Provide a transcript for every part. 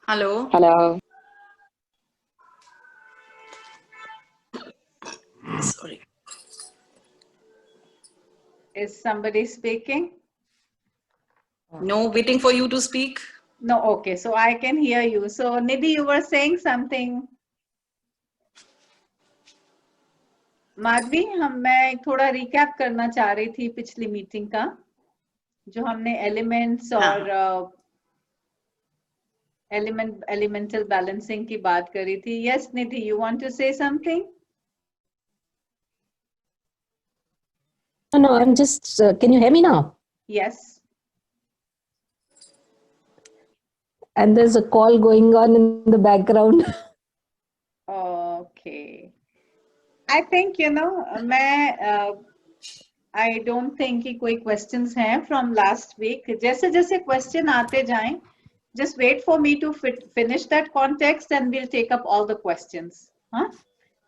Hello. Hello. Sorry. Is somebody speaking? No, waiting for you to speak. No, okay, so I can hear you. So Nidhi, you were saying something. Madhavi, मैं थोड़ा recap करना चाह रही थी पिछली meeting का, जो हमने एलिमेंट्स और एलिमेंटल बैलेंसिंग की बात करी थी. Yes Nidhi, you want to say something? No, I'm just, can you hear me now? Yes. And there's a call going on in the background. Okay. I think, you know, I don't think कि कोई questions हैं from last week. जैसे जैसे question आते जाएं, just wait for me to finish that context and we'll take up all the questions. हाँ?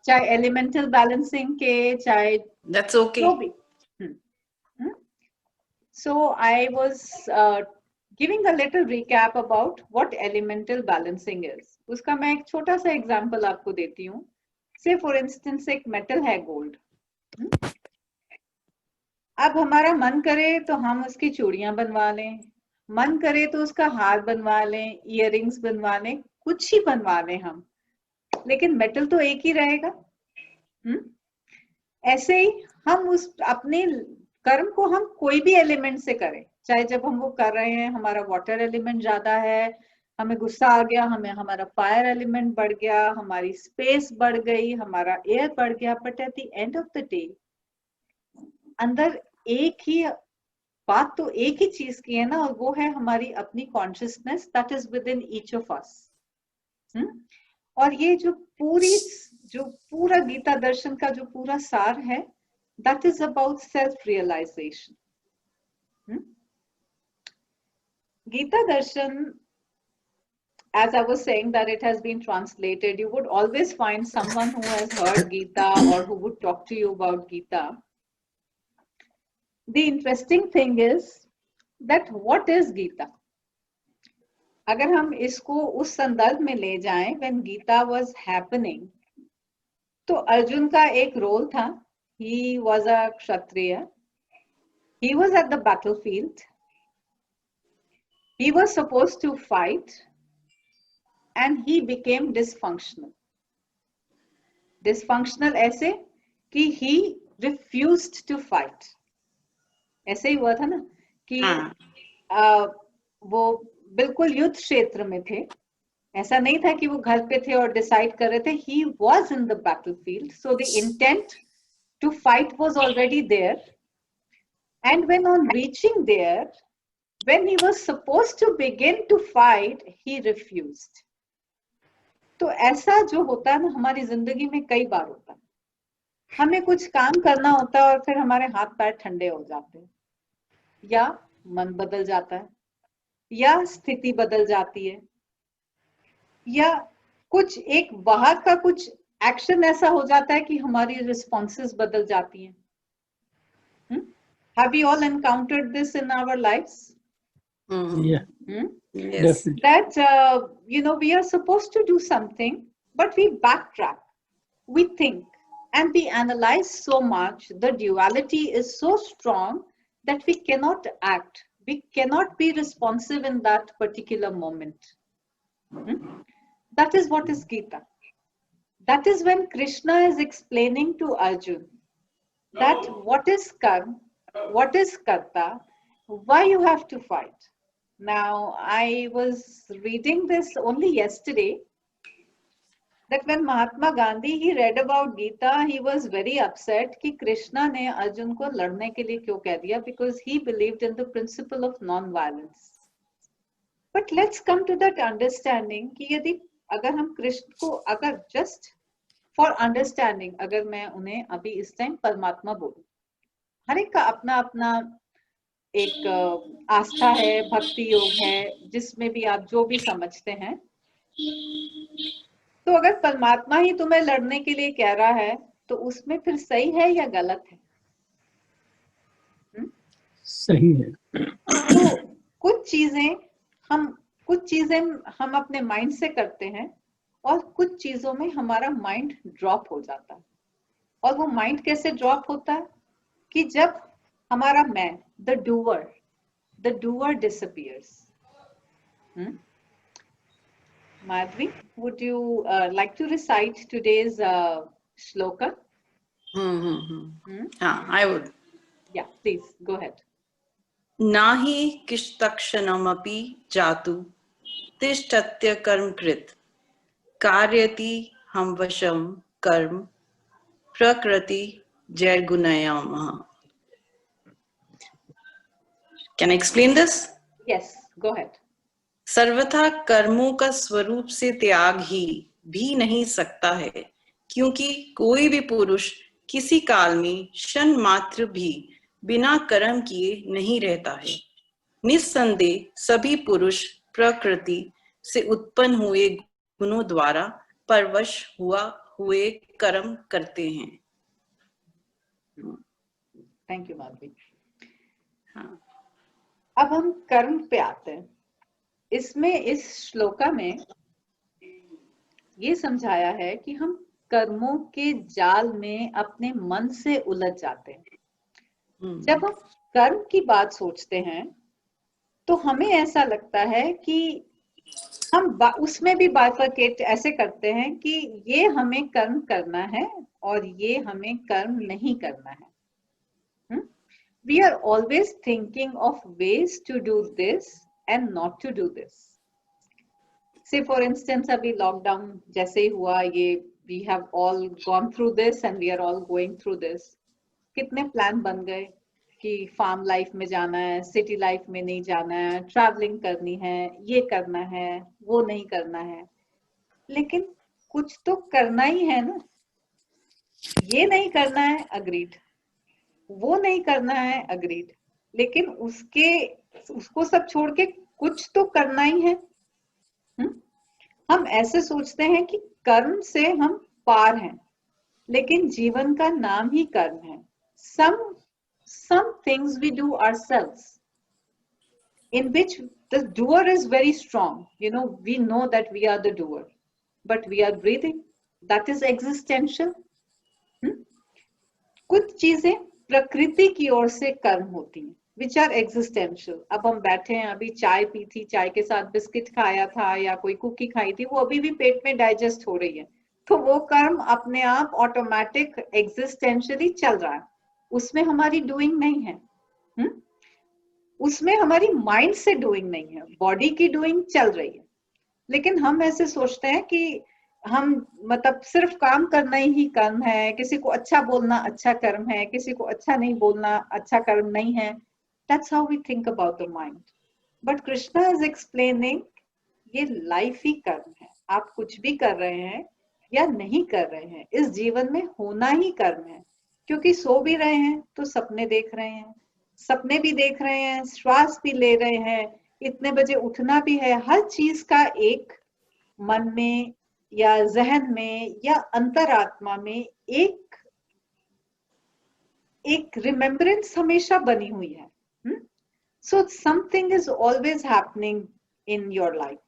चाहे elemental balancing के, चाहे That's okay. जो भी. So I was giving a little recap about what elemental balancing is. उसका मैं एक छोटा सा example आपको देती हूँ. Say for instance एक metal है gold. अब हमारा मन करे तो हम उसकी चूड़ियां बनवा लें, मन करे तो उसका हार बनवा लें, इयररिंग्स बनवा लें, कुछ ही बनवा लें हम, लेकिन मेटल तो एक ही रहेगा. ऐसे ही हम उस अपने कर्म को हम कोई भी एलिमेंट से करें, चाहे जब हम वो कर रहे हैं हमारा वाटर एलिमेंट ज्यादा है, हमें गुस्सा आ गया, हमें हमारा फायर एलिमेंट बढ़ गया, हमारी स्पेस बढ़ गई, हमारा एयर बढ़ गया, but at the end of the day अंदर एक ही बात तो एक ही चीज की है ना, और वो है हमारी अपनी consciousness that is with in each of us. और ये जो पूरा गीता दर्शन का जो पूरा सार है, that is about self realisation. Gita Darshan, as I was saying that it has been translated, you would always find someone who has heard Gita or who would talk to you about Gita. The interesting thing is that what is Gita? अगर हम इसको उस संदर्भ में ले जाएं, when Gita was happening, तो अर्जुन का एक रोल था. He was a Kshatriya. He was at the battlefield. He was supposed to fight, and he became dysfunctional. Dysfunctional ऐसे कि he refused to fight. ऐसे ही हुआ था ना कि वो बिल्कुल युद्ध क्षेत्र में थे, ऐसा नहीं था कि वो घर पे थे और डिसाइड कर रहे थे. He was in the battlefield, so the intent to fight was already there, and when on reaching there, when he was supposed to begin to fight, he refused. तो ऐसा जो होता है ना हमारी जिंदगी में कई बार होता है, हमें कुछ काम करना होता है और फिर हमारे हाथ पैर ठंडे हो जाते हैं, या मन बदल जाता है, या स्थिति बदल जाती है, या कुछ एक बाहर का कुछ एक्शन ऐसा हो जाता है कि हमारी रिस्पॉन्सेस बदल जाती हैं. Have we all encountered this in our lives? Yeah. Yes. That you know, we are supposed to do something, but we backtrack, we think, and we analyze so much. The duality is so strong that we cannot act, we cannot be responsive in that particular moment. That is what is Gita. That is when Krishna is explaining to Arjun that what is karma, what is karta, why you have to fight. Now, I was reading this only yesterday, that when Mahatma Gandhi, he read about Gita, he was very upset कि Krishna ने अर्जुन को लड़ने के लिए क्यों कह दिया, because he believed in the principle of non-violence. But let's come to that understanding कि यदि अगर हम कृष्ण को, अगर just for understanding, अगर मैं उन्हें अभी इस टाइम परमात्मा बोलूं, हर एक का अपना अपना एक आस्था है, भक्ति योग है, जिसमें भी आप जो भी समझते हैं. तो अगर परमात्मा ही तुम्हें लड़ने के लिए कह रहा है, तो उसमें फिर सही है या गलत है? सही है. तो कुछ चीजें हम कुछ चीजें हम अपने माइंड से करते हैं और कुछ चीजों में हमारा माइंड ड्रॉप हो जाता है। और वो माइंड कैसे ड्रॉप होता है कि जब हमारा मैं, the doer disappears. Madhvi, would you like to recite today's shloka? हाँ, I would. Yeah, please go ahead. नाहि किस्तक्षणमपि जातु तिष्ठत्य कर्मकृत् कारयति हमवशं कर्म प्रकृति जैर्गुणयामः. Can I explain this? Yes, go ahead. सर्वथा कर्मों का स्वरूप से त्याग ही भी नहीं सकता है, क्योंकि कोई भी पुरुष किसी काल में क्षण मात्र भी बिना कर्म किए नहीं रहता है. निस्संदेह सभी पुरुष प्रकृति से उत्पन्न हुए गुणों द्वारा परवश हुए कर्म करते हैं. Thank you Madhavi. हाँ. अब हम कर्म पे आते हैं. इसमें इस श्लोका में ये समझाया है कि हम कर्मों के जाल में अपने मन से उलझ जाते हैं. जब हम कर्म की बात सोचते हैं तो हमें ऐसा लगता है कि हम उसमें भी बाइफरकेट ऐसे करते हैं कि ये हमें कर्म करना है और ये हमें कर्म नहीं करना है. We are always thinking of ways to do this and not to do this. Say for instance, अभी लॉकडाउन जैसे ही हुआ, ये we have all gone through this and we are all going through this. कितने plan बन गए कि farm life में जाना है, सिटी लाइफ में नहीं जाना है, ट्रैवलिंग करनी है, ये करना है, वो नहीं करना है. लेकिन कुछ तो करना ही है ना. ये नहीं करना है, अग्रीड. वो नहीं करना है, अग्रीड. लेकिन उसको सब छोड़ के कुछ तो करना ही है. हम ऐसे सोचते हैं कि कर्म से हम पार हैं, लेकिन जीवन का नाम ही कर्म है. Some things we do ourselves, in which the doer is very strong. You know, we know that we are the doer, but we are breathing. That is existential. कुछ चीजें प्रकृति की ओर से कर्म होती हैं, which are existential. अब हम बैठे हैं, अभी चाय पी थी, चाय के साथ बिस्किट खाया था या कोई कुकी खाई थी, वो अभी भी पेट में डाइजेस्ट हो रही है. तो वो कर्म अपने आप ऑटोमेटिक एग्जिस्टेंशियली चल रहा है. उसमें हमारी डूइंग नहीं है. उसमें हमारी माइंड से डूइंग नहीं है. बॉडी की डूइंग चल रही है. लेकिन हम ऐसे सोचते हैं कि हम मतलब सिर्फ काम करना ही कर्म है, किसी को अच्छा बोलना अच्छा कर्म है, किसी को अच्छा नहीं बोलना अच्छा कर्म नहीं है. That's how we think about the mind. But Krishna is explaining, ये लाइफ ही कर्म है. आप कुछ भी कर रहे हैं या नहीं कर रहे हैं, इस जीवन में होना ही कर्म है. क्योंकि सो भी रहे हैं तो सपने देख रहे हैं, सपने भी देख रहे हैं, श्वास भी ले रहे हैं, इतने बजे उठना भी है. हर चीज का एक मन में या जहन में या अंतरात्मा में एक रिमेम्बरेंस हमेशा बनी हुई है. So something is always happening in your life.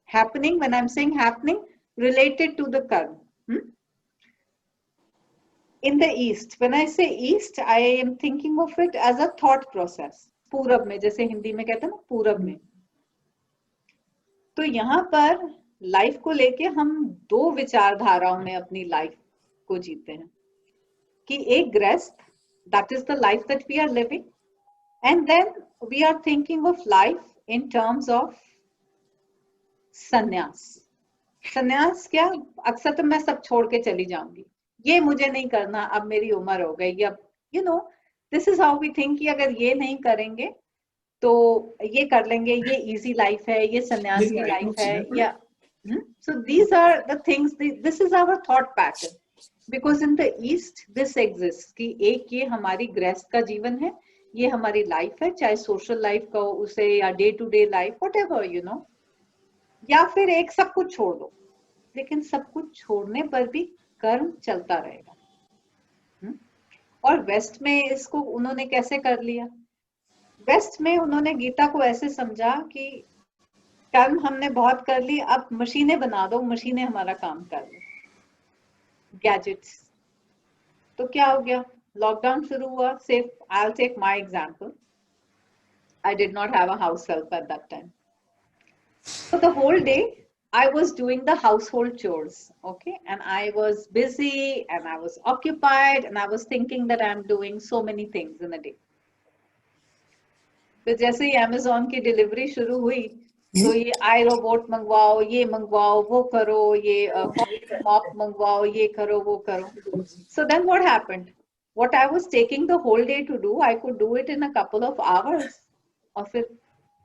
Happening, when I'm saying happening, related to the karma. In the east, when I say east, I am thinking of it as a thought process. पूरब में, जैसे हिंदी में कहते हैं ना, पूरब में. तो यहाँ पर लाइफ को लेके हम दो विचारधाराओं में अपनी लाइफ को जीते हैं. कि एक गृहस्थ, that is the life that we are living, and then we are thinking of life in terms of संन्यास. संन्यास क्या? अक्सर तो मैं सब छोड़ के चली जाऊंगी, ये मुझे नहीं करना, अब मेरी उम्र हो गई. अब you know, this is how we think कि अगर ये नहीं करेंगे तो ये कर लेंगे, ये इजी लाइफ है, ये संन्यास की लाइफ है. या so these are the things, this is our thought pattern. Because in the east this exists कि एक ये हमारी गृहस्थ का जीवन है, ये हमारी लाइफ है, चाहे सोशल लाइफ का हो उसे या day to day life, whatever, you know. या फिर एक सब कुछ छोड़ दो. लेकिन सब कुछ छोड़ने पर भी कर्म चलता रहेगा. और वेस्ट में इसको उन्होंने कैसे कर लिया? वेस्ट में उन्होंने गीता को ऐसे समझा कि कर्म हमने बहुत कर ली, अब मशीनें बना दो, मशीनें हमारा काम कर लो, गैजेट्स। तो क्या हो गया, लॉकडाउन शुरू हुआ, सिर्फ I will take my example, I did not have a house help at that time, so the whole day I was doing the household chores, okay, and I was busy and I was occupied and I was thinking that I'm doing so many things in a day. फिर जैसे ही Amazon की delivery शुरू हुई, तो ये आई robot मंगवाओ, ये मंगवाओ, वो करो, ये मॉप मंगवाओ, ये करो, वो करो. So then what happened? What I was taking the whole day to do, I could do it in a couple of hours. Or फिर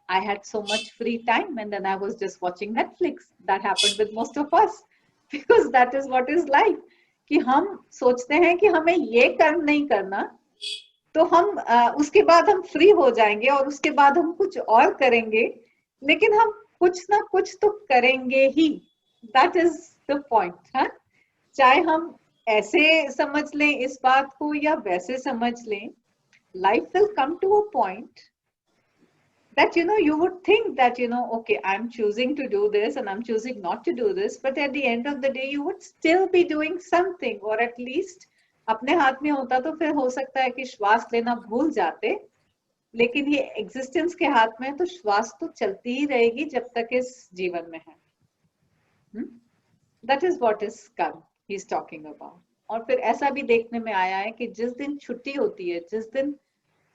I had so much free time and then I was just watching Netflix. That happened with most of us because that is what is life. कि हम सोचते हैं कि हमें ये कर्म नहीं करना, तो हम उसके बाद हम फ्री हो जाएंगे और उसके बाद हम कुछ और करेंगे, लेकिन हम कुछ ना कुछ तो करेंगे ही. That is the point. हाँ, चाहे हम ऐसे समझ लें इस बात को या वैसे समझ लें, life will come to a point that you would think that okay, I'm choosing to do this and I'm choosing not to do this, but at the end of the day you would still be doing something, or at least अपने हाथ में होता तो फिर हो सकता है कि श्वास लेना भूल जाते, लेकिन ये एग्जिस्टेंस के हाथ में, तो श्वास तो चलती ही रहेगी जब तक इस जीवन में है. दैट इज व्हाट इज कर्म ही इज टॉकिंग अबाउट. और फिर ऐसा भी देखने में आया है कि जिस दिन छुट्टी होती है, जिस दिन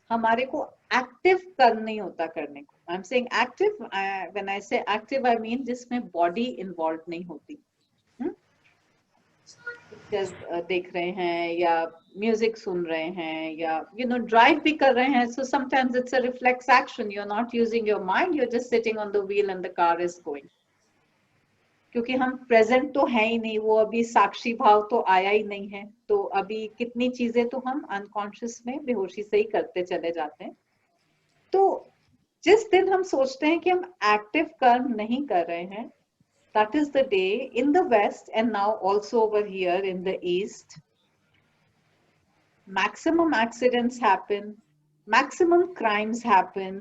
हमारे को एक्टिव कर्म नहीं होता करने को, I am saying active, when I से एक्टिव आई मीन जिसमें बॉडी इन्वॉल्व नहीं होती. देख रहे हैं या म्यूजिक सुन रहे हैं या ड्राइव भी कर रहे हैं, so sometimes it's a reflex action, you are not using your mind, you are just sitting on the wheel and the car is going. क्योंकि हम प्रेजेंट तो है ही नहीं, वो अभी साक्षी भाव तो आया ही नहीं है, तो अभी कितनी चीजें तो हम अनकॉन्शियस में बेहोशी से ही करते चले जाते हैं. तो जिस दिन हम सोचते हैं कि हम एक्टिव कर्म नहीं कर रहे हैं, that is the day in the West and now also over here in the East, maximum accidents happen, maximum crimes happen,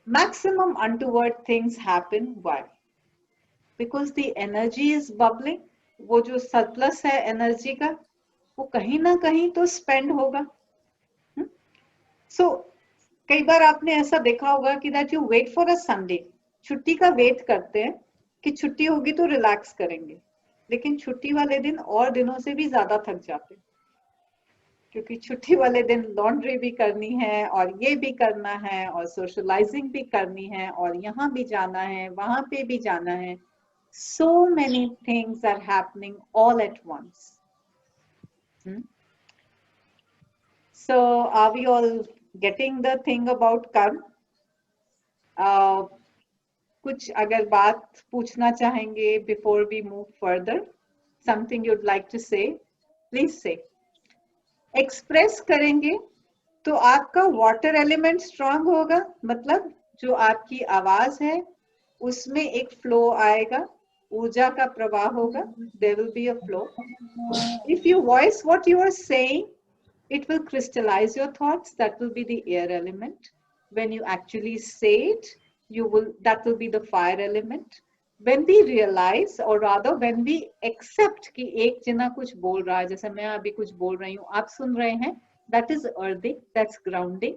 maximum untoward things happen. Why? Because the energy is bubbling. वो जो surplus है energy का, वो कहीं ना कहीं तो spend होगा. So कई बार आपने ऐसा देखा होगा कि that you wait for a Sunday, छुट्टी का वेट करते हैं कि छुट्टी होगी तो रिलैक्स करेंगे, लेकिन छुट्टी वाले दिन और दिनों से भी ज्यादा थक जाते हैं, क्योंकि छुट्टी वाले दिन लॉन्ड्री भी करनी है और ये भी करना है और सोशलाइजिंग भी करनी है और यहाँ भी जाना है, वहां पे भी जाना है. So many things are happening all at once. So are we all getting the thing about karma? कुछ अगर बात पूछना चाहेंगे before we move further, something you'd like to say, please say. Express करेंगे तो आपका वाटर एलिमेंट स्ट्रांग होगा, मतलब जो आपकी आवाज है उसमें एक फ्लो आएगा, ऊर्जा का प्रवाह होगा, there will be a flow. If you voice what you are saying, it will crystallize your thoughts, that will be the air element. When you actually say it, that will be the fire element. When we realize, or rather when we accept कि एक जना कुछ बोल रहा है, जैसे मैं अभी कुछ बोल रही हूँ, आप सुन रहे हैं, that is earthing, that's grounding.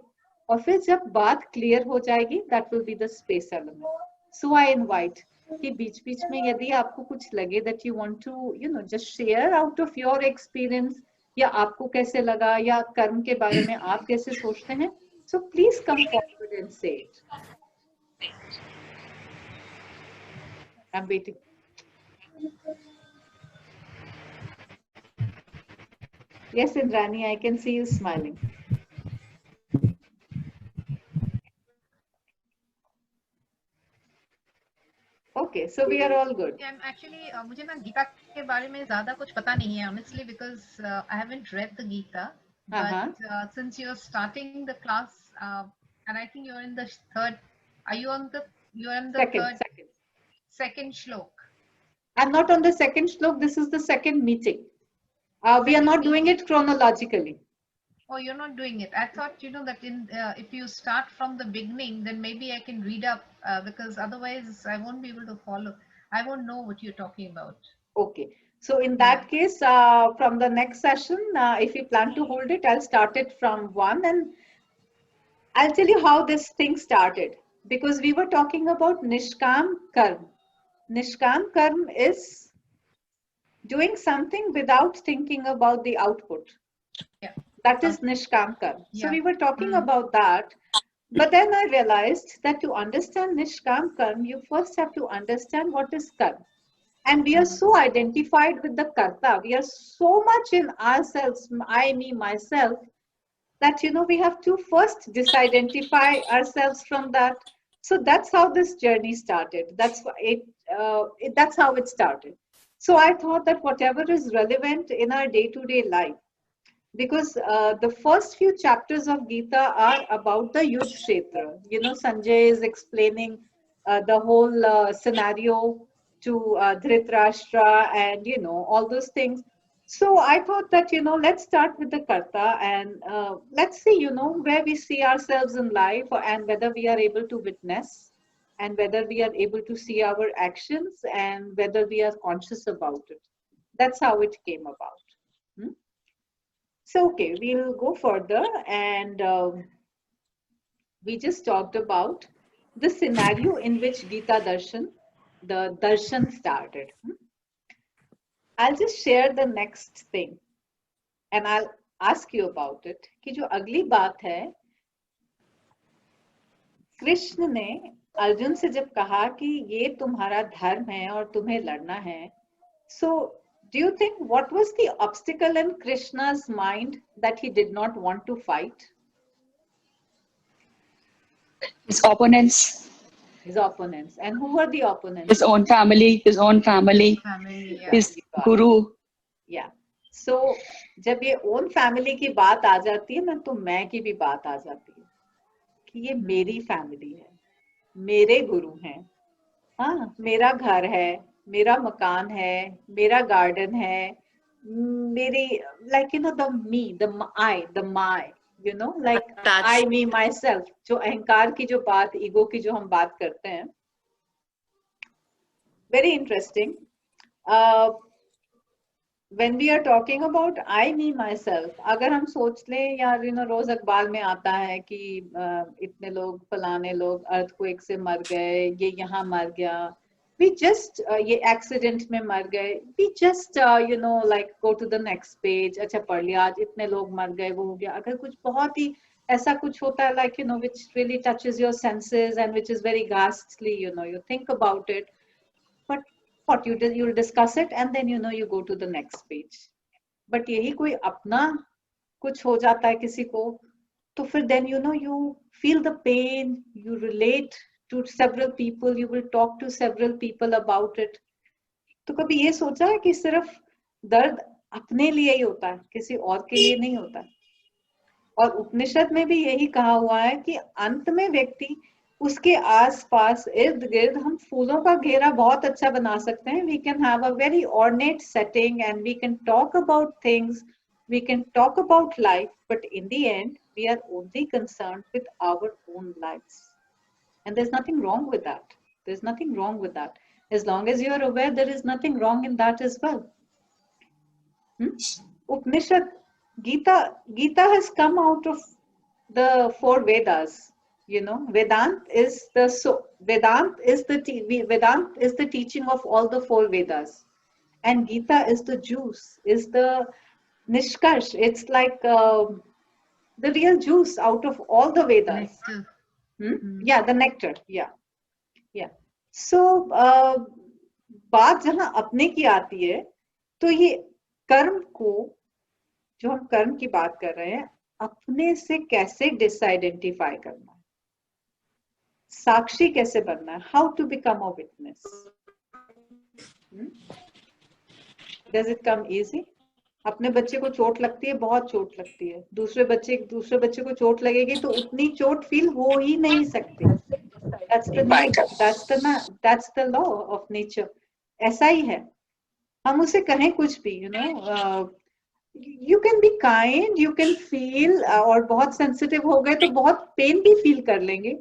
और फिर जब बात क्लियर हो जाएगी, that will be the space element. So I invite कि बीच बीच में यदि आपको कुछ लगे that you want to just share out of your experience, या आपको कैसे लगा, या कर्म के बारे में आप कैसे सोचते हैं, so please come forward and say it. I'm waiting. Yes, Indrani, I can see you smiling. Okay, so we are all good. Actually, मुझे ना गीता के बारे में ज़्यादा कुछ पता नहीं है, honestly, because I haven't read the Gita. But since you're starting the class, and I think you're in the third, you're in the second shlok. I'm not on the second shlok. This is the second meeting. We are not doing it chronologically. Oh, you're not doing it. I thought, that if you start from the beginning, then maybe I can read up because otherwise I won't be able to follow. I won't know what you're talking about. Okay. So in that case, from the next session, if you plan to hold it, I'll start it from one, and I'll tell you how this thing started. Because we were talking about Nishkam Karm. Nishkam Karm is doing something without thinking about the output. Yeah. That is Nishkam Karm. So Yeah. we were talking about that. But then I realized that to understand Nishkam Karm, you first have to understand what is Karm. And we are so identified with the Karta. We are so much in ourselves, I, me, myself, that we have to first disidentify ourselves from that. So that's how this journey started. That's how it started. So I thought that whatever is relevant in our day-to-day life, because the first few chapters of Gita are about the Yudh Kshetra. Sanjay is explaining the whole scenario to Dhritarashtra and all those things. So I thought that let's start with the Karta, and let's see where we see ourselves in life, and whether we are able to witness, and whether we are able to see our actions, and whether we are conscious about it. That's how it came about. So, okay, we'll go further, and we just talked about the scenario in which Gita Darshan, the Darshan started. I'll just share the next thing, and I'll ask you about it. कि जो अगली बात है, कृष्ण ने अर्जुन से जब कहा कि ये तुम्हारा धर्म है और तुम्हें लड़ना है, so do you think what was the obstacle in Krishna's mind that he did not want to fight? His opponents. His opponents. And who were the opponents? His own family, Yeah. his guru. Yeah. So, जब ये own family की बात आ जाती है ना, तो मैं की भी बात आ जाती है कि ये मेरी family है, मेरे गुरु हैं, हाँ, मेरा घर है, मेरा मकान है, मेरा garden है, मेरी like the me, the I, the my, like I, me, myself. जो अहंकार की जो बात, ego की जो हम बात करते हैं, very interesting. When we are talking about I, me, myself, अगर हम सोच लें यार रोज अखबार में आता है कि इतने लोग फलाने लोग अर्थक्वेक से मर गए, ये यहाँ मर गया, we just ये एक्सीडेंट में मर गए, we just like go to the next page, अच्छा पढ़ लिया, आज इतने लोग मर गए, वो हो गया. अगर कुछ बहुत ही ऐसा कुछ होता है like which really touches your senses and which is very ghastly, you think about it, but what you'll discuss it and then you go to the next page. But यही कोई अपना कुछ हो जाता है किसी को, तो फिर then you feel the pain, you relate to several people, you will talk to several people about it. तो कभी ये सोचा है कि सिर्फ दर्द अपने लिए ही होता है, किसी और के लिए नहीं होता? और उपनिषद में भी यही कहा हुआ है कि अंत में व्यक्ति उसके आसपास इर्द गिर्द हम फूलों का घेरा बहुत अच्छा बना सकते हैं. We can have a very ornate setting and we can talk about things, we can talk about life, but in the end we are only concerned with our own lives. And there's nothing wrong with that. There's nothing wrong with that. As long as you are aware, there is nothing wrong in that as well. Upanishad, Gita has come out of the 4 Vedas. Vedant is the teaching of all the 4 Vedas, and Gita is the juice, is the nishkarsh. It's like the real juice out of all the Vedas. Yeah, the nectar. Yeah. So बात जहां अपने की आती है, तो ये कर्म को, जो हम कर्म की बात कर रहे हैं, अपने से कैसे डिसआइडेंटिफाई करना है, साक्षी कैसे बनना है, how to become a witness. Does it come easy? अपने बच्चे को चोट लगती है, बहुत चोट लगती है, दूसरे बच्चे को चोट लगेगी तो उतनी चोट फील हो ही नहीं सकती. That's the law of nature. ऐसा ही है, हम उसे कहें कुछ भी, You can be kind, you can feel, और बहुत sensitive हो गए तो बहुत pain भी feel कर लेंगे,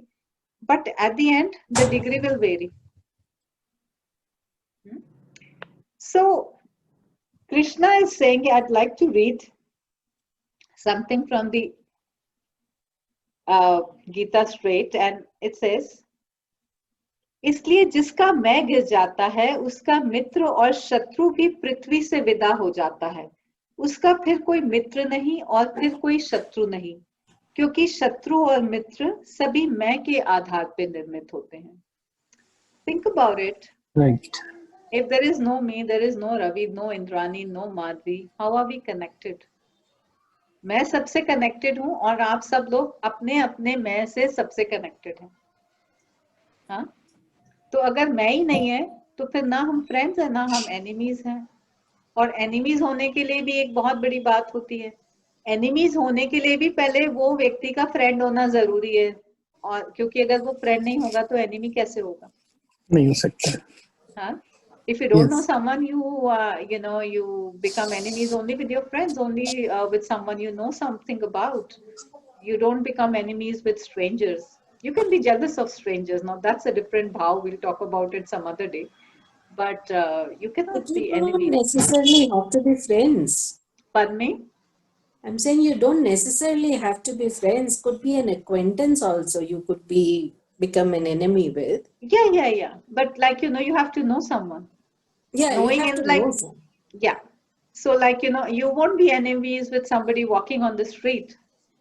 but at the end the degree will vary. So Krishna is saying, I'd like to read something from the Gita straight, and it says, इसलिए जिसका मैं गिर जाता है उसका मित्र और शत्रु भी पृथ्वी से विदा हो जाता है, उसका फिर कोई मित्र नहीं और फिर कोई शत्रु नहीं, क्योंकि शत्रु और मित्र सभी मैं के आधार पे निर्मित होते हैं. Think about it. Right. If there is no me, there is no Ravi, no Indrani, no Madhvi, how are we connected? मैं सबसे कनेक्टेड हूं और आप सब लोग अपने अपने मैं से सबसे कनेक्टेड हैं. हाँ, तो अगर मैं ही नहीं है तो फिर ना हम फ्रेंड्स हैं ना हम एनिमीज हैं. और एनिमीज होने के लिए भी एक बहुत बड़ी बात होती है. एनिमीज होने के लिए भी पहले वो व्यक्ति का फ्रेंड होना जरूरी है, और क्योंकि अगर वो फ्रेंड नहीं होगा तो एनिमी कैसे होगा? नहीं हो सकता. हाँ, if you don't know Yes. someone, you become enemies only with your friends, only with someone you know something about. You don't become enemies with strangers. You can be jealous of strangers. Now that's a different bhav. We'll talk about it some other day. But you cannot But you be don't enemies. necessarily have to be friends. Pardon me? I'm saying you don't necessarily have to be friends. Could be an acquaintance also. You could become an enemy with. Yeah. But like, you have to know someone. Yeah, Knowing you have in to like, know some. yeah. So like, you won't be enemies with somebody walking on the street.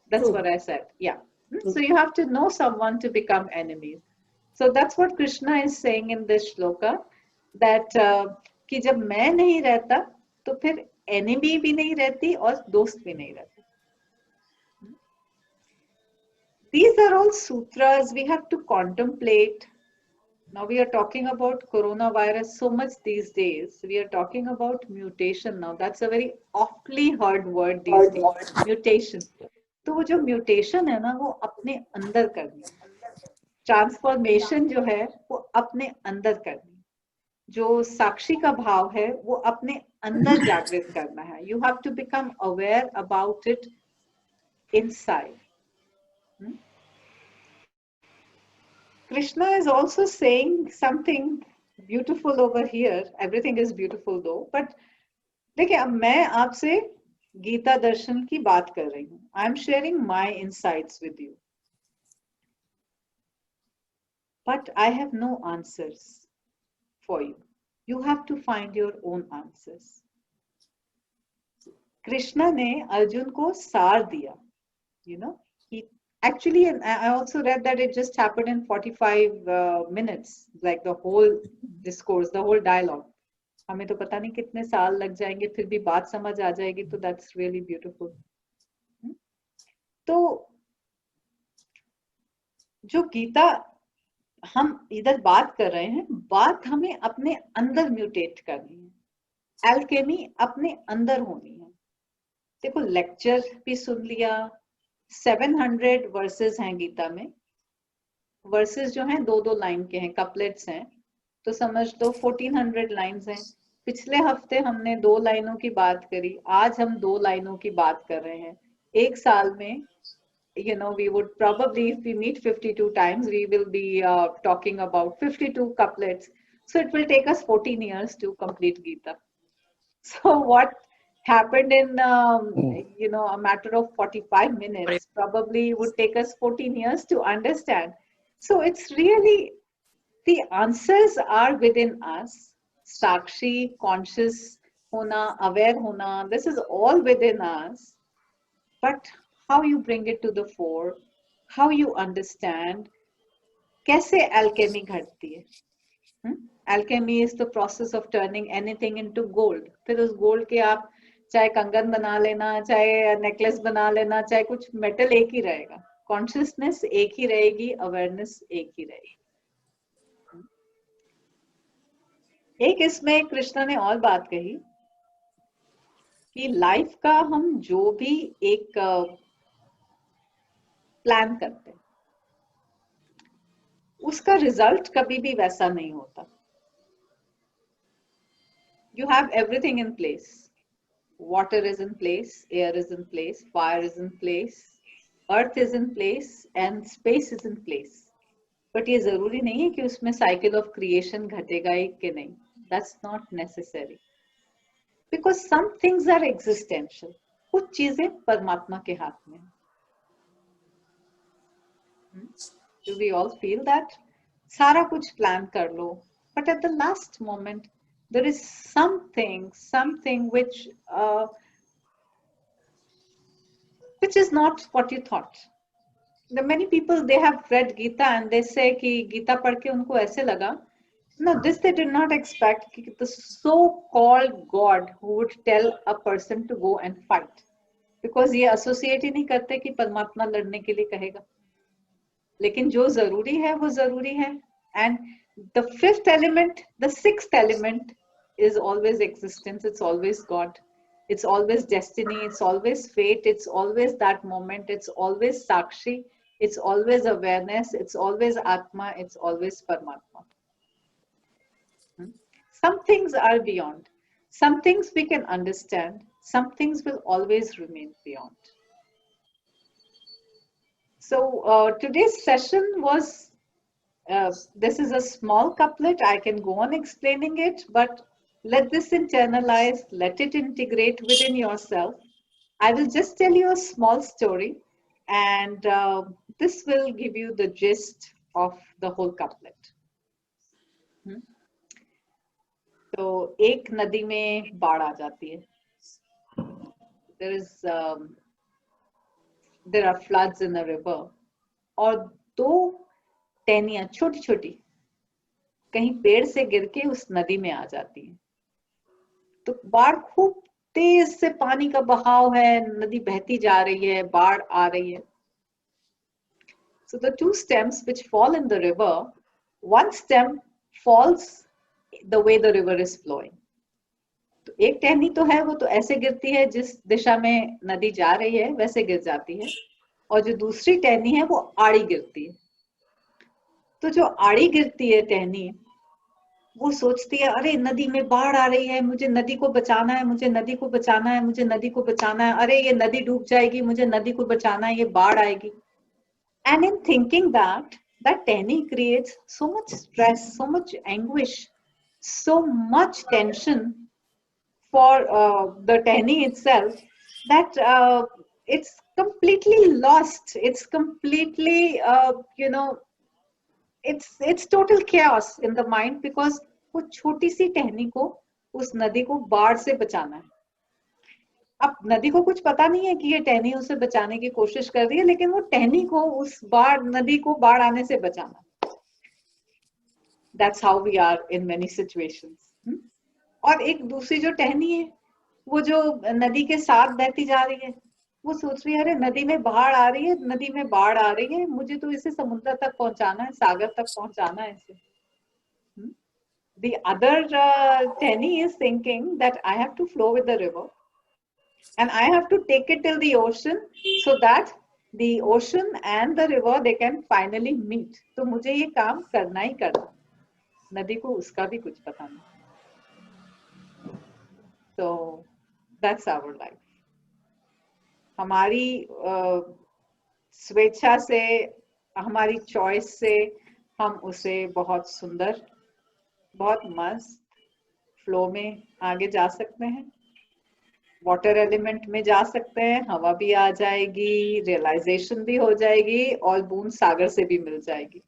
That's True. what I said. Yeah. So you have to know someone to become enemies. So that's what Krishna is saying in this shloka, that कि जब मैं नहीं रहता तो फिर enemy भी नहीं रहती और दोस्त भी नहीं रहता. These are all sutras we have to contemplate. Now we are talking about coronavirus so much these days. We are talking about mutation now. That's a very awfully hard word these days. Mutation. तो वो जो mutation है ना वो अपने अंदर करनी है. Transformation जो है वो अपने अंदर करनी है. जो साक्षी का भाव है वो अपने अंदर जागृत करना है. You have to become aware about it inside. Krishna is also saying something beautiful over here. Everything is beautiful though. But देखिए अब मैं आपसे गीता दर्शन की बात कर रही हूँ. I am sharing my insights with you. But I have no answers for you. You have to find your own answers. Krishna ने अर्जुन को सार दिया. He actually, and I also read that it just happened in 45 minutes, like the whole discourse, the whole dialogue. हमें तो पता नहीं कितने साल लग जाएंगे फिर भी बात समझ आ जाएगी, तो that's really beautiful. तो जो गीता हम इधर बात कर रहे हैं, बात हमें अपने अंदर म्यूटेट करनी है. एल्केमी अपने अंदर होनी है. देखो लेक्चर भी सुन लिया, 700 वर्सेस हैं गीता में. वर्सेस जो हैं दो लाइन के हैं, कपलेट्स हैं, तो समझ लो 1400 लाइंस हैं. पिछले हफ्ते हमने 2 लाइनों की बात करी, आज हम 2 लाइनों की बात कर रहे हैं. एक साल में we would probably, if we meet 52 times, we will be talking about 52 couplets. So it will take us 14 years to complete Gita. So what happened in, a matter of 45 minutes, probably would take us 14 years to understand. So it's really, the answers are within us. Sakshi, conscious hona, aware hona, this is all within us. But how you bring it to the fore, how you understand, कैसे alchemy घटती है. Alchemy is the process of turning anything into gold. फिर उस gold के आप चाहे कंगन बना लेना, चाहे necklace बना लेना, चाहे कुछ metal एक ही रहेगा. Consciousness एक ही रहेगी, awareness एक ही रहेगी. एक इसमें कृष्ण ने और बात कही कि लाइफ का हम जो भी एक प्लान करते हैं उसका रिजल्ट कभी भी वैसा नहीं होता. You have everything in place. water is in place, air is in place, fire is in place, earth is in place and space is in place. But ये जरूरी नहीं है कि उसमें cycle of creation घटेगा ही कि नहीं. That's not necessary. Because some things are existential. कुछ चीजें परमात्मा के हाथ में. Do we all feel that? सारा कुछ plan कर लो, but at the last moment there is something which is not what you thought. The many people, they have read Gita and they say कि गीता पढ़ के उनको ऐसे लगा. No, this they did not expect. The so-called God who would tell a person to go and fight, because ये associate ही नहीं करते कि परमात्मा लड़ने के लिए कहेगा. लेकिन जो जरूरी है वो जरूरी है. And the fifth element, the sixth element is always existence. It's always God. It's always destiny. It's always fate. It's always that moment. It's always Sakshi. It's always awareness. It's always Atma. It's always Paramatma. Some things are beyond. Some things we can understand. Some things will always remain beyond. So today's session was, this is a small couplet. I can go on explaining it, but let this internalize, let it integrate within yourself. I will just tell you a small story, and this will give you the gist of the whole couplet. तो एक नदी में बाढ़ आ जाती है. There are floods in a river, और दो टहनियां छोटी छोटी कहीं पेड़ से गिर के उस नदी में आ जाती हैं. तो बाढ़ खूब तेज से पानी का बहाव है, नदी बहती जा रही है, बाढ़ आ रही है. So the two stems which fall in the river, one stem falls the way the river is flowing. तो एक टहनी तो है, वो तो ऐसे गिरती है जिस दिशा में नदी जा रही है वैसे गिर जाती है, और जो दूसरी टहनी है वो आड़ी गिरती है. तो जो आड़ी गिरती है टहनी, वो सोचती है अरे नदी में बाढ़ आ रही है, मुझे नदी को बचाना है, मुझे नदी को बचाना है, मुझे नदी को बचाना है, अरे ये नदी डूब जाएगी, मुझे नदी को बचाना है, ये बाढ़ आएगी. And in thinking that टहनी creates so much stress, so much anguish, so much tension for the टहनी itself, that it's completely lost. It's completely, it's total chaos in the mind, because वो छोटी सी टहनी को उस नदी को बाढ़ से बचाना है. अब नदी को कुछ पता नहीं है कि ये टहनी उसे बचाने की कोशिश कर रही है, लेकिन वो टहनी को उस नदी को बाढ़ आने से बचाना. That's how we are in many situations. और एक दूसरी जो टहनी है, वो जो नदी के साथ बहती जा रही है, वो सोच रही है अरे नदी में बाढ़ आ रही है, नदी में बाढ़ आ रही है, मुझे तो इसे समुद्र तक पहुंचाना है, सागर तक पहुंचाना है इसे. The other टहनी is thinking that I have to flow with the river and I have to take it till the ocean, so that the ocean and the river, they can finally meet. तो मुझे ये काम करना ही करना. नदी को उसका भी कुछ पता नहीं. So that's our life. हमारी स्वेच्छा से, हमारी चॉइस से हम उसे बहुत सुंदर, बहुत मस्त फ्लो में आगे जा सकते हैं. वाटर एलिमेंट में जा सकते हैं, हवा भी आ जाएगी, रियलाइजेशन भी हो जाएगी, और बूंद सागर से भी मिल जाएगी.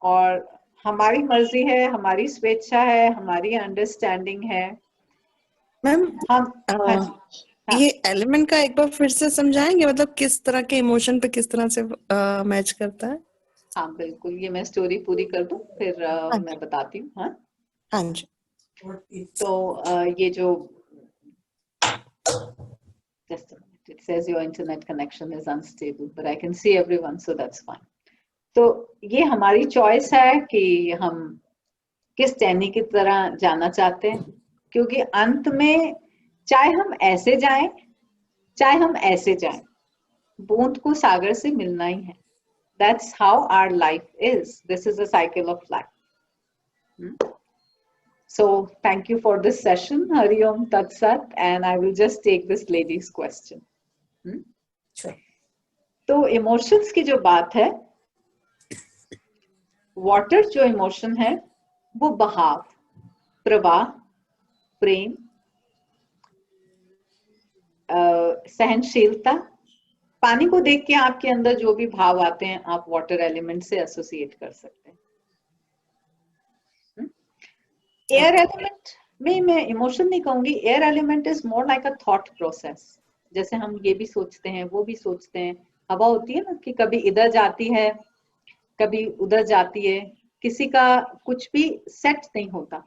और हमारी मर्जी है, हमारी स्वेच्छा है, हमारी अंडरस्टैंडिंग है. मैम, हम ये एलिमेंट का एक बार फिर से समझाएंगे, मतलब किस तरह के इमोशन पे किस तरह से मैच करता है? हाँ बिल्कुल, ये मैं स्टोरी पूरी कर दूं फिर मैं बताती हूँ. हाँ हाँ जी. तो ये जो, just a minute, it says your internet connection is unstable, but I can see everyone, so that's fine. तो ये हमारी चॉइस है कि हम किस टहनी की तरह जाना चाहते हैं, क्योंकि अंत में चाहे हम ऐसे जाएं, चाहे हम ऐसे जाएं, बूंद को सागर से मिलना ही है. That's how our life is. This is a cycle of life. So thank you for this session. Hari Om Tat Sat, and I will just take this lady's question. Sure. तो इमोशंस की जो बात है, water जो emotion है वो बहाव, प्रवाह, प्रेम, सहनशीलता, पानी को देख के आपके अंदर जो भी भाव आते हैं आप वाटर एलिमेंट से एसोसिएट कर सकते हैं। एयर एलिमेंट में मैं इमोशन नहीं कहूंगी, air element is more like a thought process. जैसे हम ये भी सोचते हैं वो भी सोचते हैं, हवा होती है ना कि कभी इधर जाती है कभी उधर जाती है, किसी का कुछ भी सेट नहीं होता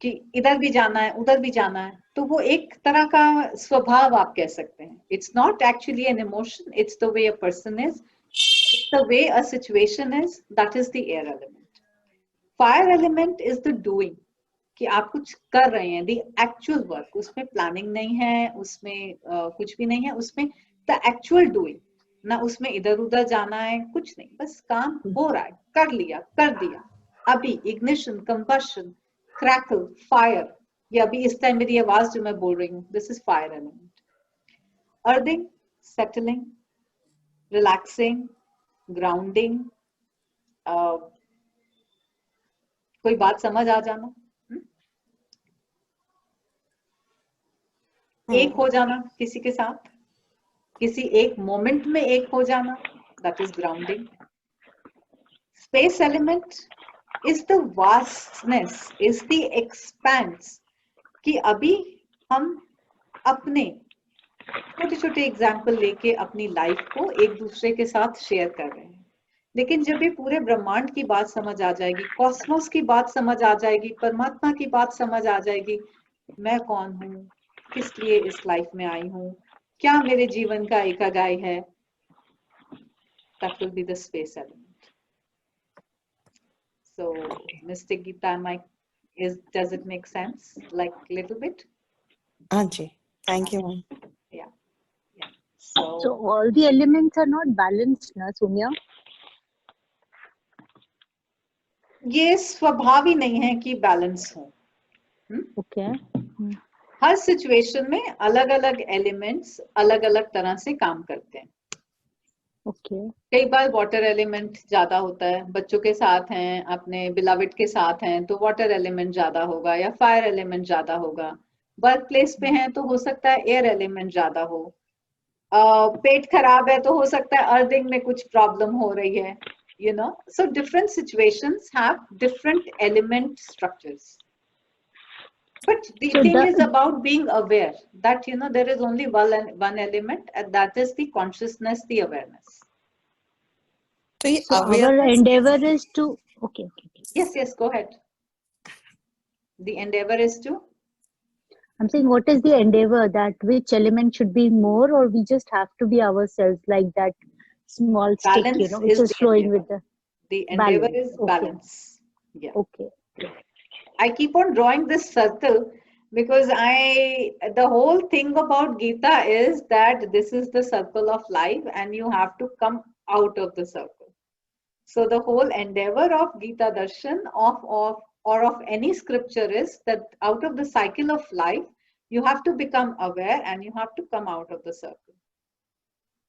कि इधर भी जाना है उधर भी जाना है, तो वो एक तरह का स्वभाव आप कह सकते हैं। It's not actually an emotion, it's the way a person is, it's the way a situation is, that is the air element. Fire element is the doing, कि आप कुछ कर रहे हैं, द एक्चुअल वर्क, उसमें प्लानिंग नहीं है, उसमें कुछ भी नहीं है, उसमें द एक्चुअल डूइंग, ना उसमें इधर उधर जाना है, कुछ नहीं, बस काम हो रहा है, कर लिया कर दिया। अभी इग्निशन, कंबशन, क्रैकल, फायर, या अभी इस टाइम मेरी आवाज जो मैं बोल रही हूँ, this is fire element. Earthing, settling, relaxing, grounding, कोई बात समझ आ जाना, एक हो जाना किसी के साथ, किसी एक मोमेंट में एक हो जाना, that is grounding. Space element is the vastness, is the expense, कि अभी हम अपने छोटे छोटे एग्जाम्पल लेके अपनी लाइफ को एक दूसरे के साथ शेयर कर रहे हैं, लेकिन जब ये पूरे ब्रह्मांड की बात समझ आ जाएगी, कॉस्मोस की बात समझ आ जाएगी, परमात्मा की बात समझ आ जाएगी, मैं कौन हूँ, किस लिए इस लाइफ में आई हूँ, क्या मेरे जीवन का इकागाई है, that will be the space element. So Mystic Geeta, does it make sense, like little bit? Anji, thank you, ma'am. Yeah. So all the elements are not balanced, na Soumya? ये स्वभाव ही नहीं है कि बैलेंस हो। Okay. हर situation में अलग अलग elements अलग अलग तरह से काम करते हैं। Okay. कई बार वाटर एलिमेंट ज्यादा होता है, बच्चों के साथ हैं, अपने बिलवेड के साथ हैं तो वाटर एलिमेंट ज्यादा होगा, या फायर एलिमेंट ज्यादा होगा। वर्क प्लेस पे हैं तो हो सकता है एयर एलिमेंट ज्यादा हो। पेट खराब है तो हो सकता है अर्थिंग में कुछ प्रॉब्लम हो रही है, you know. So different situations have different element structures. But the thing is about being aware that, you know, there is only one element, and that is the consciousness, the awareness. So our endeavor is to, okay. Yes, go ahead. The endeavor is to? I'm saying, what is the endeavor, that which element should be more, or we just have to be ourselves, like that small stick, Balance, you know, which is flowing with the endeavor balance. is balance. Okay. Yeah. Okay. I keep on drawing this circle because the whole thing about Gita is that this is the circle of life and you have to come out of the circle. So the whole endeavor of Gita Darshan or of any scripture is that out of the cycle of life, you have to become aware and you have to come out of the circle.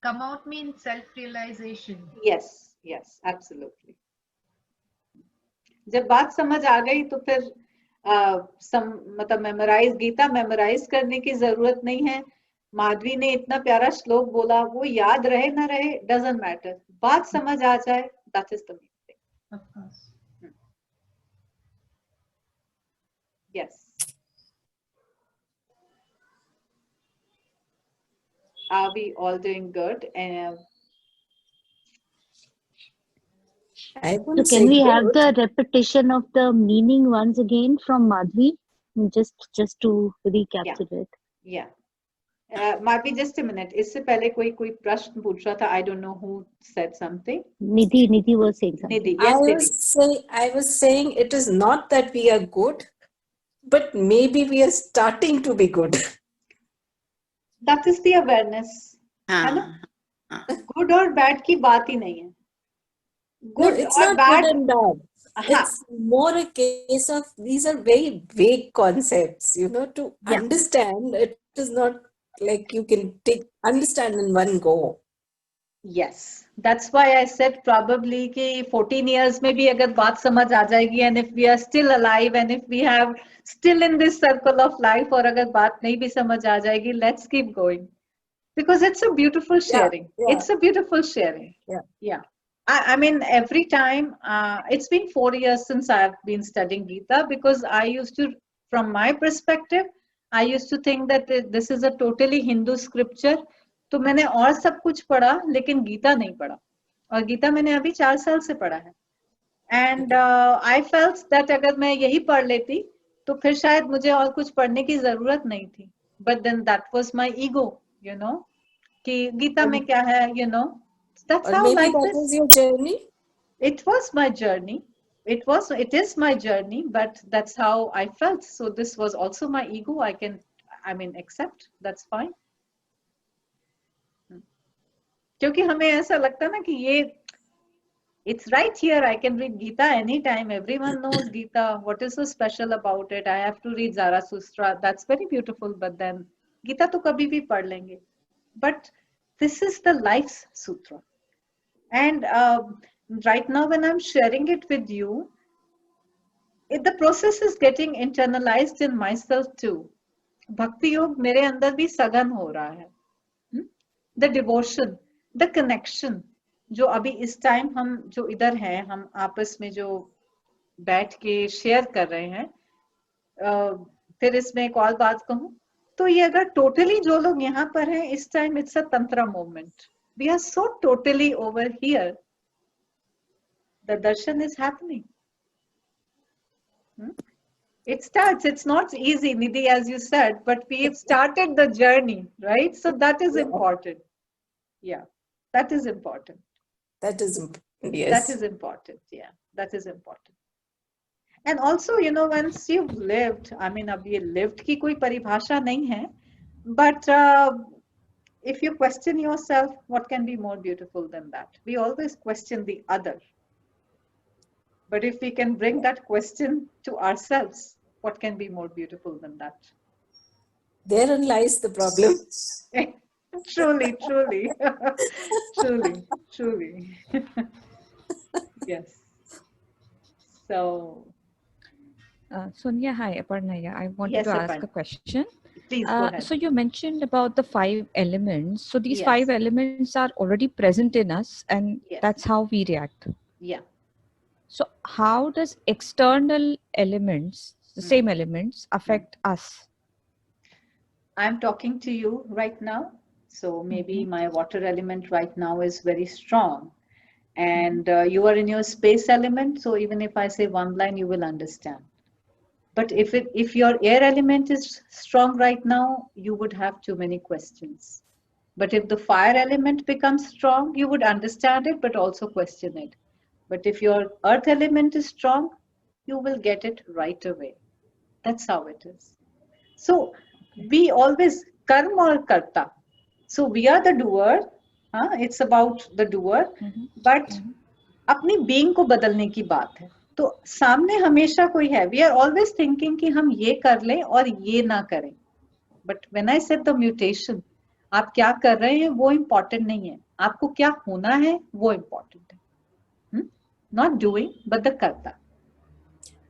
Come out means self-realization. Yes, absolutely. जब बात समझ आ गई तो फिर मतलब Gita memorise करने की जरूरत नहीं है। माधवी ने इतना प्यारा श्लोक बोला, वो याद रहे ना रहे डजंट मैटर, बात समझ आ जाए, that is the main thing. Of course. Yes. Are we all doing good? So can we have the repetition of the meaning once again from Madhvi, just to recapitulate? Yeah. Madhvi, just a minute. इससे पहले कोई प्रश्न पूछ रहा था. I don't know who said something. Nidhi was saying something. Nidhi, yes, I was saying it is not that we are good, but maybe we are starting to be good. That is the awareness. है ना? Good और bad की बात ही नहीं है. Good, no, it's not bad, good and bad. it's more a case of these are very vague concepts, to Yeah. understand. It is not like you can understand in one go. Yes, that's why I said probably कि 14 years में भी अगर बात समझ आ जाएगी, and if we are still alive and if we have still in this circle of life, और अगर बात नहीं भी समझ आ जाएगी, let's keep going because it's a beautiful sharing. Yeah. It's a beautiful sharing. Yeah. I mean, every time it's been 4 years since I've been studying Gita because I used to, from my perspective, I used to think that this is a totally Hindu scripture. तो मैंने और सब कुछ पढ़ा लेकिन गीता नहीं पढ़ा और गीता मैंने अभी 4 साल से पढ़ा है एंड आई फेल्ट दैट अगर मैं यही पढ़ लेती तो फिर शायद मुझे और कुछ पढ़ने की जरूरत नहीं थी but then that was my ego कि गीता में क्या है that's how life is. Was your journey? It was my journey. It is my journey, but that's how I felt. So this was also my ego. I mean, accept. That's fine. क्योंकि हमें ऐसा लगता ना कि ये it's right here. I can read Gita anytime. Everyone knows Gita. What is so special about it? I have to read Zarathustra. That's very beautiful. But then Gita तो कभी भी पढ़ लेंगे. But this is the life's sutra. And right now when I'm sharing it with you, the process is getting internalized in myself too. Bhakti Yog मेरे अंदर भी सघन हो रहा है. The devotion, the connection, जो अभी इस टाइम हम जो इधर हैं, हम आपस में जो बैठ के शेयर कर रहे हैं, फिर इसमें एक और बात कहूँ तो ये अगर टोटली जो लोग यहाँ पर हैं इस टाइम इट्स अ तंत्र movement. We are so totally over here. The darshan is happening. It starts. It's not easy, Nidhi, as you said, but we have started the journey, right? So that is important. Yeah, that is important. That is important. Yes. That is important. Yeah, that is important. And also, once you've lived, I mean, अब ये lived की कोई परिभाषा नहीं है, but if you question yourself, what can be more beautiful than that? We always question the other. But if we can bring that question to ourselves, what can be more beautiful than that? Therein lies the problem. Truly, truly. Truly. Yes. So. Sonia, hi, Aparna. I wanted Yes, to ask Aparna. a question. Please go ahead. So you mentioned about the 5 elements. So these Yes. 5 elements are already present in us, and Yes. that's how we react. Yeah. So how does external elements, the same elements, affect us? I'm talking to you right now. So maybe my water element right now is very strong. And you are in your space element. So even if I say one line, you will understand. But if your air element is strong right now, you would have too many questions. But if the fire element becomes strong, you would understand it, but also question it. But if your earth element is strong, you will get it right away. That's how it is. So we always karma or karta. So we are the doer. It's about the doer. But अपनी being को बदलने की बात है. तो सामने हमेशा कोई है. We are always thinking कि हम ये कर लें और ये ना करें. But when I said the mutation, आप क्या कर रहे हैं वो important नहीं है. आपको क्या होना है वो important है. Not doing, but the karta.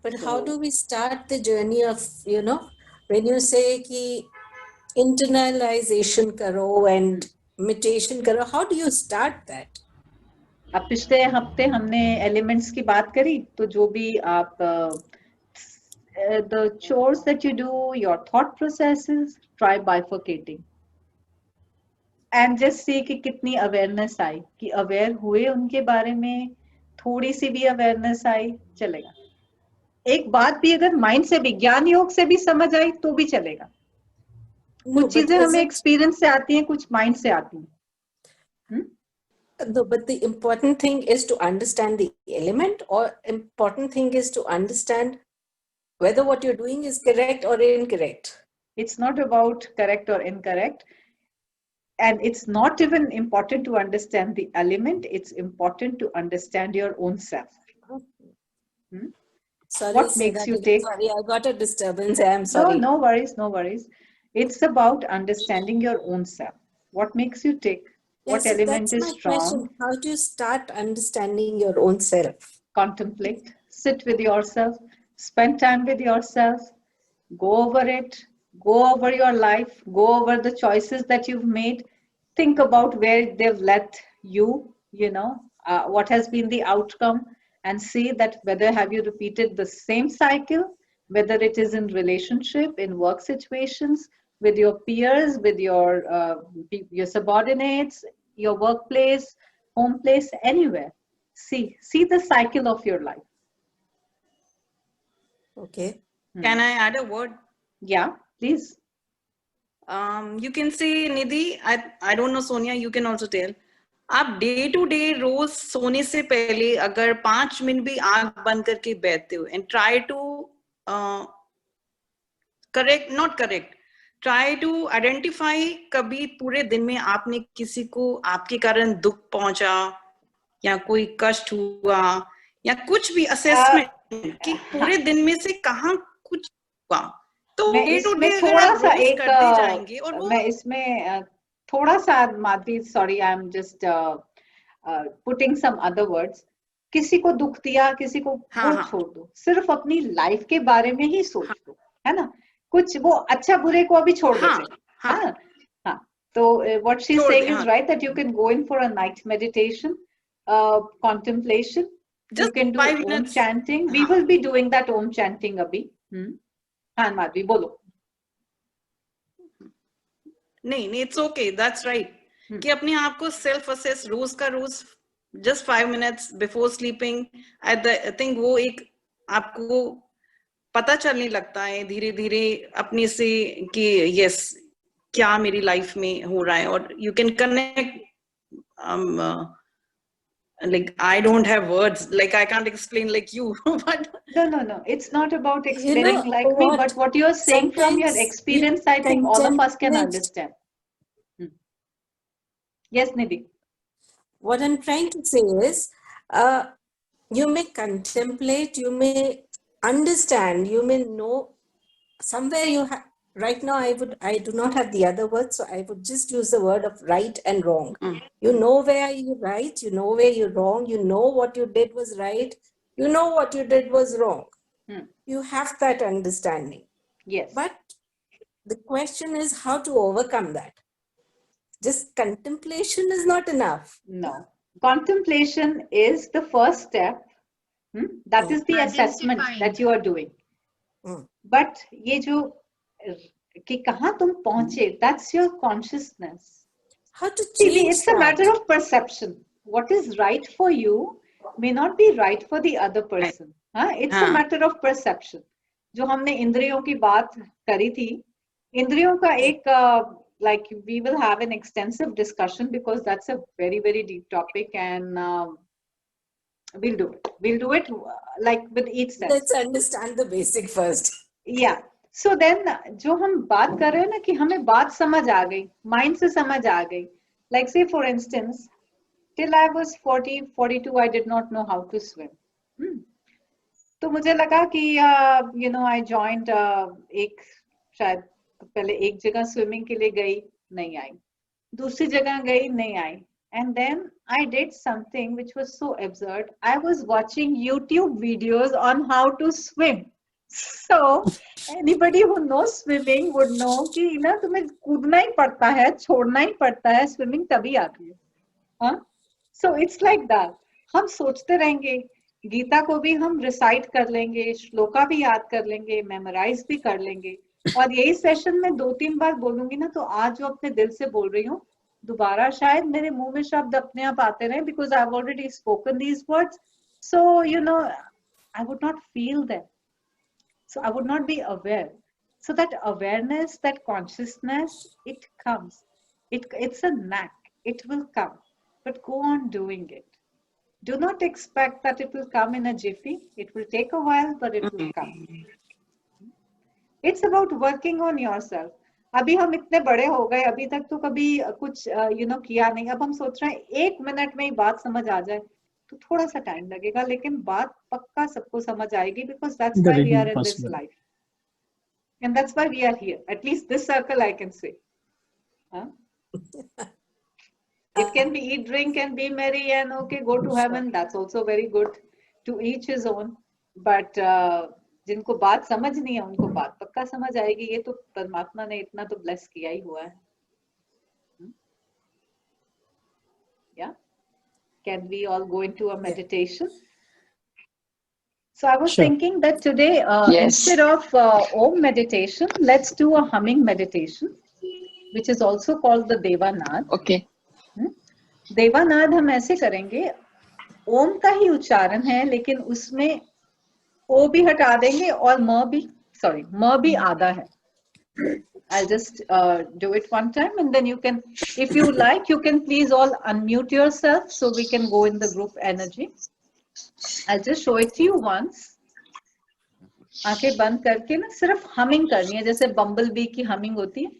But how do we start the journey of, when you say कि internalization करो and mutation करो, how do you start that? अब पिछले हफ्ते हमने एलिमेंट्स की बात करी तो जो भी आप the chores that you do, your thought processes, try bifurcating and just see कि कितनी awareness आई कि aware हुए उनके बारे में, थोड़ी सी भी awareness आई, चलेगा. एक बात भी अगर माइंड से भी, ज्ञान योग से भी समझ आई तो भी चलेगा. कुछ चीजें हमें एक्सपीरियंस से आती हैं, कुछ माइंड से आती हैं. No, but the important thing is to understand the element, or important thing is to understand whether what you're doing is correct or incorrect. It's not about correct or incorrect. And it's not even important to understand the element. It's important to understand your own self. Sorry, What say makes that you again. take? Sorry, I got a disturbance. I'm sorry. No worries, no worries. It's about understanding your own self. What makes you tick? Yeah, What so element that's is my question. strong? How do you start understanding your own self? Contemplate, sit with yourself, spend time with yourself, go over it, go over your life, go over the choices that you've made, think about where they've led you, what has been the outcome, and see that whether have you repeated the same cycle, whether it is in relationship, in work situations, with your peers, with your subordinates, your workplace, home place, anywhere. See the cycle of your life. Okay. Can I add a word? Yeah, please. You can say, Nidhi, I don't know, Sonia, you can also tell. आप day to day रोज सोने से पहले अगर 5 minute भी आंख बंद करके बैठते हो and try to correct not correct try to identify कभी पूरे दिन में आपने किसी को आपके कारण दुख पहुंचा या कोई कष्ट हुआ या कुछ भी असेसमेंट कि पूरे दिन में से कहाँ कुछ हुआ तो मैं डे टू इसमें डे अगर थोड़ा आप सा रोज एक करते जाएंगे और वो मैं इसमें थोड़ा सा Madhavi sorry I am just putting some other words किसी को दुख दिया किसी को वो छोड़ दो सिर्फ अपनी लाइफ के बारे में ही सोच दो है ना कुछ वो अच्छा बुरे को अभी छोड़ देते हाँ हाँ तो what she is saying is right that you can go in for a night meditation contemplation you can do om chanting we will be doing that om chanting abhi हाँ माधवी बोलो नहीं इट्स ओके दैट्स राइट कि अपने आप को self assess रोज का रोज just 5 minutes before sleeping I think वो एक आपको पता चलने लगता है धीरे धीरे अपने से कि यस क्या मेरी लाइफ में हो रहा है और you can connect like I don't have words like I can't explain like you but no it's not about explaining like what? me but what you're saying from your Sometimes experience I think all of us can understand yes Nidhi what I'm trying to say is you may contemplate you may understand you may know somewhere you have right now I do not have the other word so I would just use the word of right and wrong you know where you're right you know where you're wrong you know what you did was right you know what you did was wrong you have that understanding yes but the question is how to overcome that just contemplation is not enough no contemplation is the first step that is the assessment that you are doing but ये जो कि कहाँ तुम पहुंचे that's your consciousness how to change it's a matter of perception what is right for you may not be right for the other person it's a matter of perception जो हमने इंद्रियों की बात करी थी इंद्रियों का एक like we will have an extensive discussion because that's a very very deep topic and we'll do it like with each sense let's understand the basic first yeah so then जो हम बात कर रहे हैं ना कि हमें बात समझ आ गई माइंड से समझ आ गई like say for instance till I was 42 I did not know how to swim तो मुझे लगा कि I joined एक शायद पहले एक जगह स्विमिंग के लिए गई नहीं आई दूसरी जगह गई नहीं आई and then I did something which was so absurd I was watching YouTube videos on how to swim so anybody who knows swimming would know कि ना तुम्हें कूदना ही पड़ता है छोड़ना ही पड़ता है स्विमिंग तभी आती है हाँ so it's like that हम सोचते रहेंगे गीता को भी हम रिसाइट कर लेंगे श्लोका भी याद कर लेंगे मेमोराइज भी कर लेंगे और यही सेशन में 2-3 बार बोलूंगी ना तो आज जो अपने दिल से बोल रही हूँ दोबारा शायद मेरे मुंह में शब्द अपने आप आते रहे because I've already spoken these words so I would not feel them so I would not be aware so that awareness that consciousness it comes it's a knack it will come but go on doing it do not expect that it will come in a jiffy it will take a while but it will come it's about working on yourself अभी हम इतने बड़े हो गए अभी तक तो कभी कुछ किया नहीं अब हम सोच रहे हैं 1 मिनट में ही बात समझ आ जाए तो थोड़ा सा टाइम लगेगा, लेकिन बात पक्का सबको समझ आएगी, because that's why Very we are in this possible. life. And that's why we are here. At least this circle I can say. Huh? It can be eat, drink, and be merry, and okay, go to heaven. That's also very good. To each his own. But जिनको बात समझ नहीं है उनको बात पक्का समझ आएगी. ये तो परमात्मा ने इतना तो bless किया ही हुआ है. Yeah. Can we all go into a meditation? So I was Sure. thinking that today, Yes. instead of Om meditation, let's do a humming meditation, which is also called the Devanad. Okay. देवानाद हम ऐसे करेंगे, ओम का ही उच्चारण है, लेकिन उसमें ओ भी हटा देंगे और म भी आधा है. I'll just do it one time, and then you can, if you like, you can please all unmute yourself so we can go in the group energy. I'll just show it to you once. आंखें बंद करके ना सिर्फ humming करनी है, जैसे बम्बल B की humming होती है.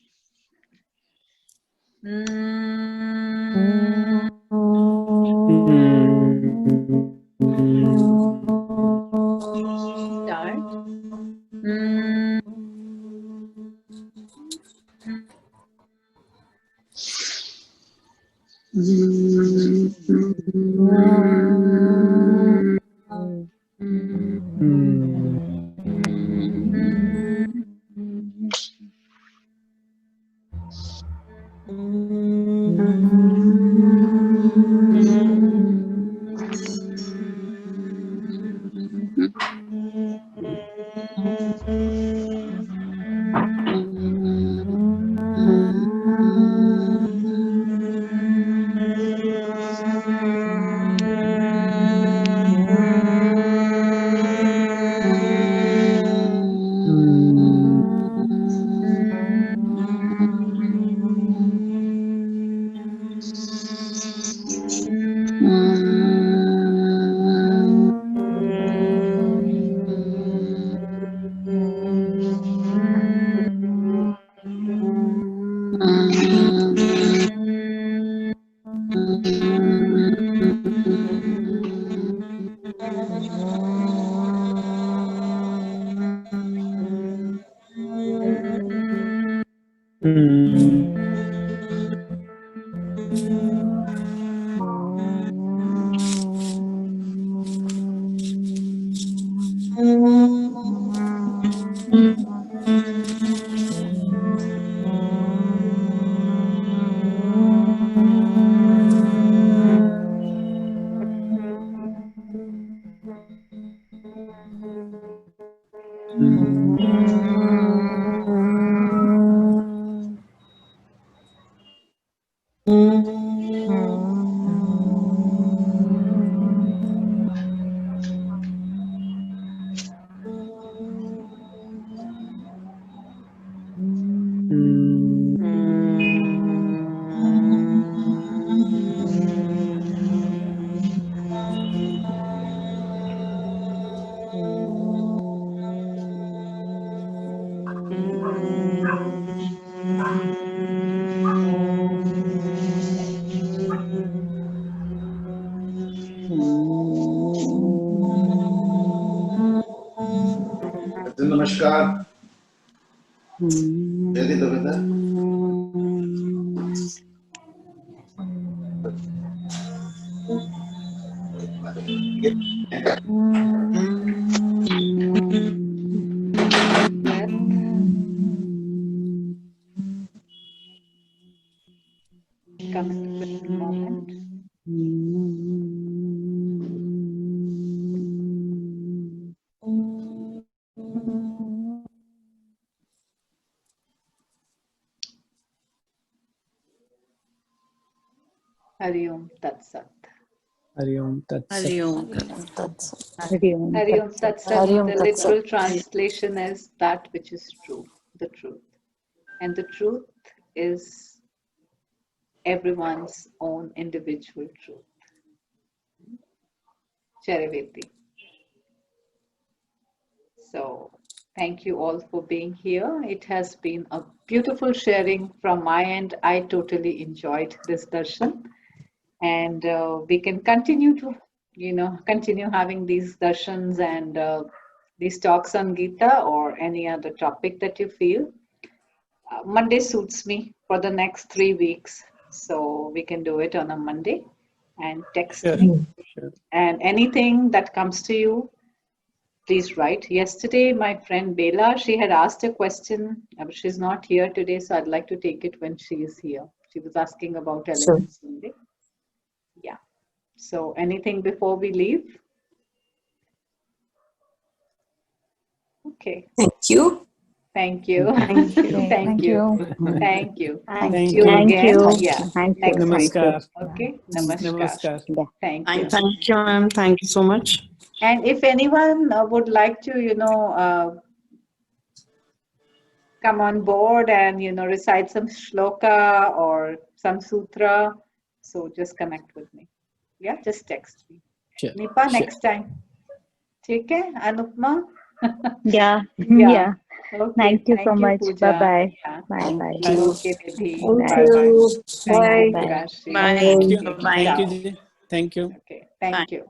नमस्कार. कैसी तबीयत है? Come in the present moment. Hari Om Tat Sat. Hari Om Tat Sat. Hari Om. Hari Om Tat Sat. The literal translation is that which is true, the truth. And the truth is everyone's own individual truth. Charaveti. So thank you all for being here. It has been a beautiful sharing from my end. I totally enjoyed this darshan. And we can continue to continue having these darshans and these talks on Gita or any other topic that you feel. Monday suits me for the next 3 weeks, so we can do it on a Monday and text me. Sure. And anything that comes to you, please write. Yesterday, my friend Bela, she had asked a question. She's not here today, so I'd like to take it when she is here. She was asking about elements only. Yeah. So anything before we leave? Okay. Thank you. Thank you. Thank you. Thank Thank you. you. Thank you. Thank you you. again. you. Yeah. Thank you. Next time. Namaskar. Okay. Namaskar. Namaskar. Thank you. Thank you, ma'am. Thank you so much. And if anyone would like to, come on board and, recite some shloka or some sutra, so just connect with me. Yeah, just text me. Sure. Nipa, Sure. next time. Take care, Anupma. Yeah. Yeah. Yeah. Okay. Thank you so much. Pooja. Bye-bye. Yeah. Bye-bye. Okay, Didi. Thank Bye-bye. you. Thank you, Bye. Rashi. Bye. Thank you. Okay, Thank you, ciao. Ji. Thank you. Okay, thank you.